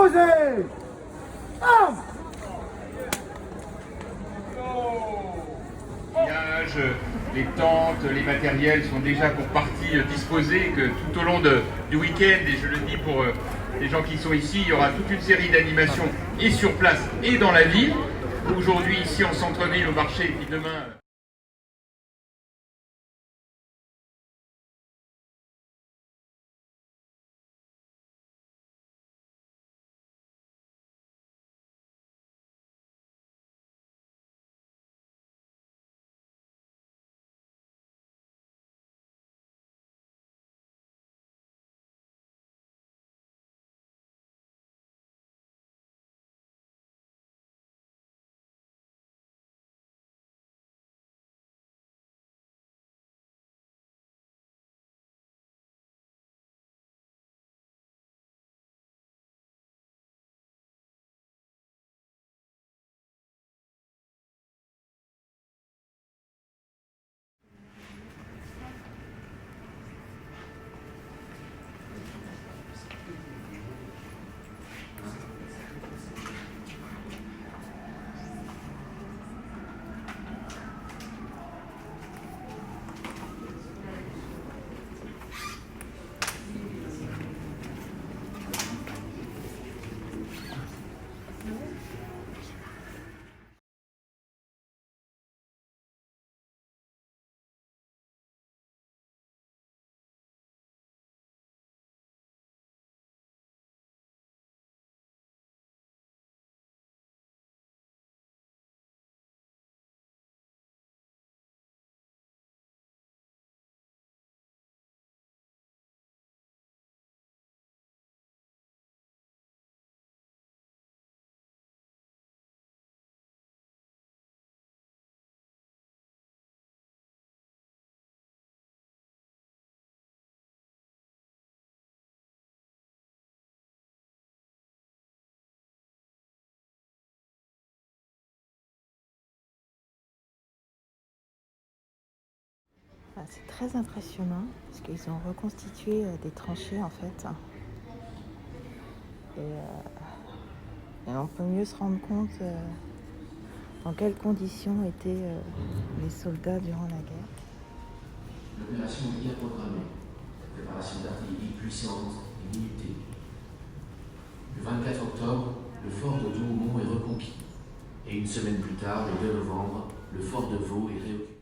Disposez. Armes. Les tentes, les matériels sont déjà pour partie disposés, que tout au long du week-end, et je le dis pour les gens qui sont ici, il y aura toute une série d'animations et sur place et dans la ville. Aujourd'hui ici en centre-ville au marché, et puis demain... C'est très impressionnant parce qu'ils ont reconstitué des tranchées en fait. Et on peut mieux se rendre compte dans quelles conditions étaient les soldats durant la guerre. L'opération est bien programmée. Préparation d'artillerie puissante et limitée. Le 24 octobre, le fort de Douaumont est reconquis. Et une semaine plus tard, le 2 novembre, le fort de Vaux est réoccupé.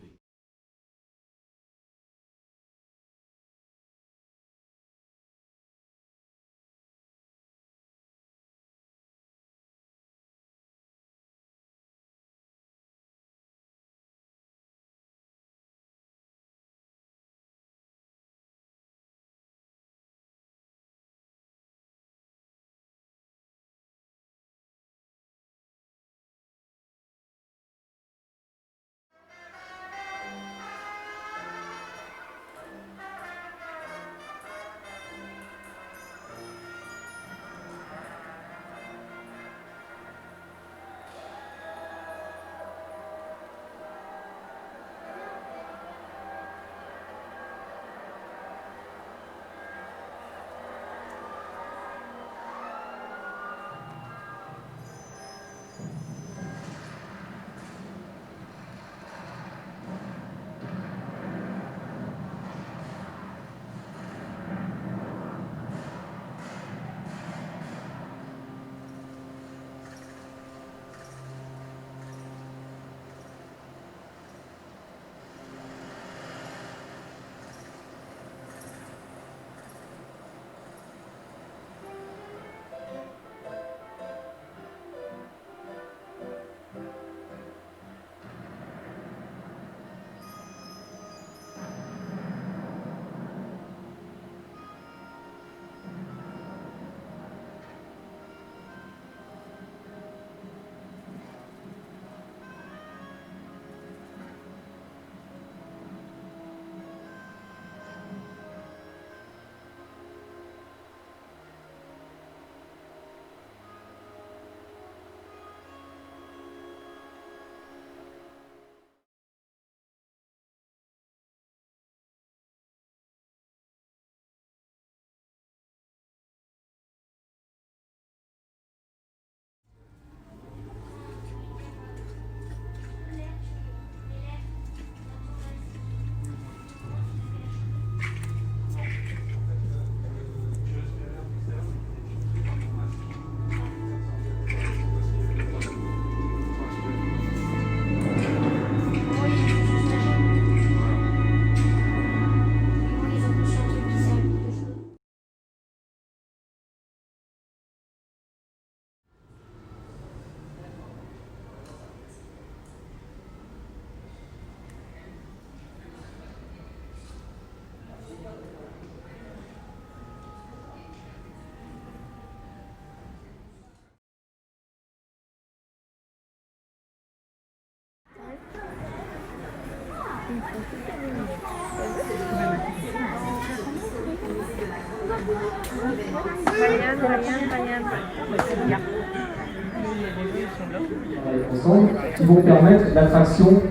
Ensemble, qui vont permettre l'attraction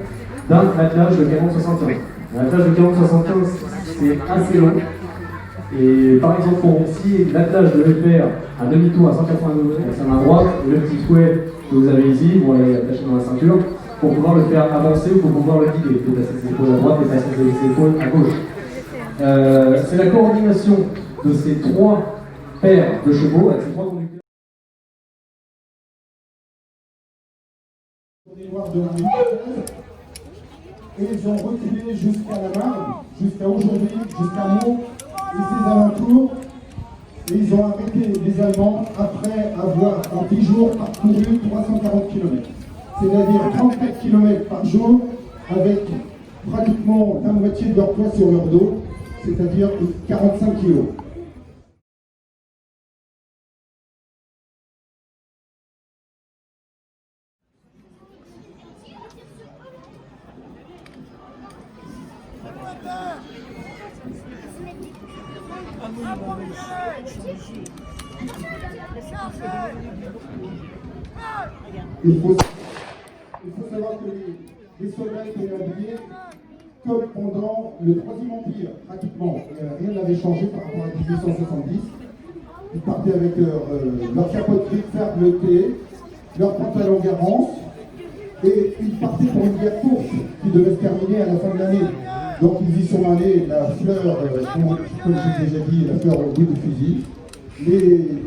d'un attelage de canon 75. Un attelage de canon 75, c'est assez long. Et par exemple, pour si l'attelage devait faire un demi-tour à 180 degrés avec sa main droite, le petit fouet que vous avez ici, vous l'avez attaché dans la ceinture, pour pouvoir le faire avancer ou pour pouvoir le guider. Il faut passer ses épaules à droite et passer ses épaules à gauche. C'est la coordination de ces trois paires de chevaux avec ces trois conducteurs. Et ils ont reculé jusqu'à la Marne, jusqu'à aujourd'hui, jusqu'à Meaux et ses alentours. Et ils ont arrêté les Allemands après avoir en 10 jours parcouru 340 km. C'est-à-dire 34 km par jour avec pratiquement la moitié de leur poids sur leur dos, c'est-à-dire 45 kg. Il faut savoir que les soldats étaient habillés comme pendant le Troisième Empire, pratiquement. Rien n'avait changé par rapport à 1870. Ils partaient avec leur capote gris bleutée, leur pantalon garance, et ils partaient pour une guerre courte qui devait se terminer à la fin de l'année. Donc ils y sont allés, la fleur, comme j'ai déjà dit, la fleur au bout du fusil. Les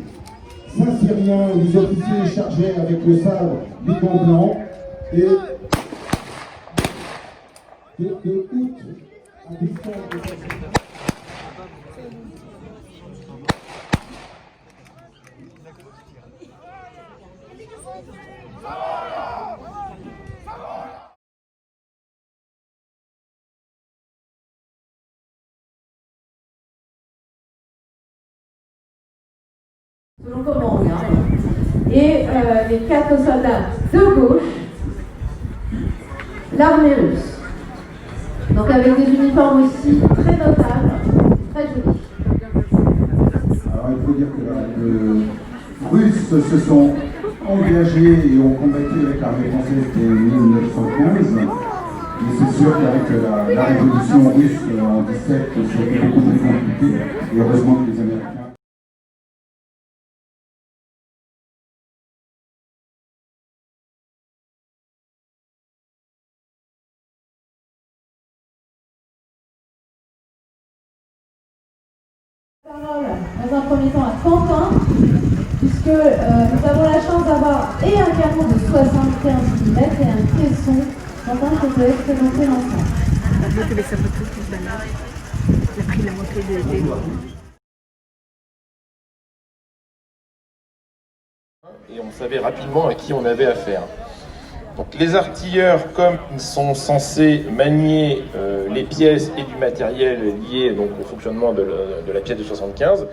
Saint-Syriens, les officiers chargeaient avec le sabre des gants blancs et de août à décembre. Selon comment on regarde. Et les 4 soldats de gauche, l'armée russe. Donc avec des uniformes aussi très notables, très jolis. Alors il faut dire que les Russes se sont engagés et ont combattu avec l'armée française dès 1915. Mais c'est sûr qu'avec la révolution russe en 17, c'était beaucoup plus compliqué. Et heureusement que les Américains. Dans un premier temps à Quentin, puisque nous avons la chance d'avoir et un canon de 75 mm et un caisson. Quentin, je te laisse présenter l'ensemble. On a vu que sa photo tout à l'heure. Il a pris la montée de et on savait rapidement à qui on avait affaire. Donc les artilleurs, comme ils sont censés manier les pièces et du matériel lié donc, au fonctionnement de la pièce de 75,